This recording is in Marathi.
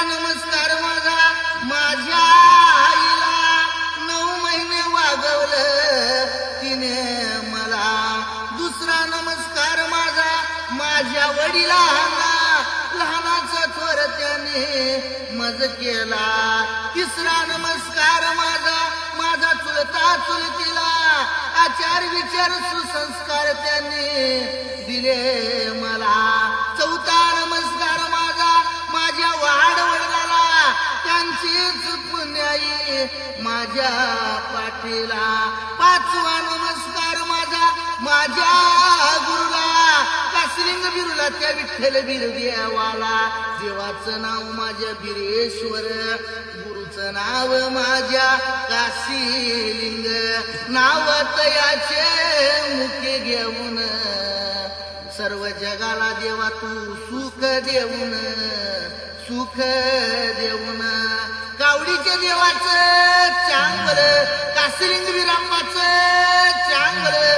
नमस्कार माझा माझ्या आईला 9 महिने वागवलं तिने मला. दुसरा नमस्कार माझा माझ्या वडिलांना लहानाचा थोर त्याने मज केला. तिसरा नमस्कार माझा माझा चुलता चुलतीला आचार विचार सुसंस्कार त्यांनी दिले मला. चौथा नमस्कार माझा माझ्या वाडवडिलाला त्यांचीच पुण्याई माझ्या पाठीला. पाचवा नमस्कार माझा माझ्या गुरुला कासलिंग बिरुला त्या विठ्ठल बीर देवाला. देवाचं नाव माझ्या बिरेश्वर, गुरुचं नाव माझ्या काशीलिंग. नाव तयाचे मुखे घेऊन सर्व जगाला देवा तू सुख देऊन सुख देऊन. कावडीच्या देवाचं चांगलं, कासलिंग बिराप्पाचं चांगलं,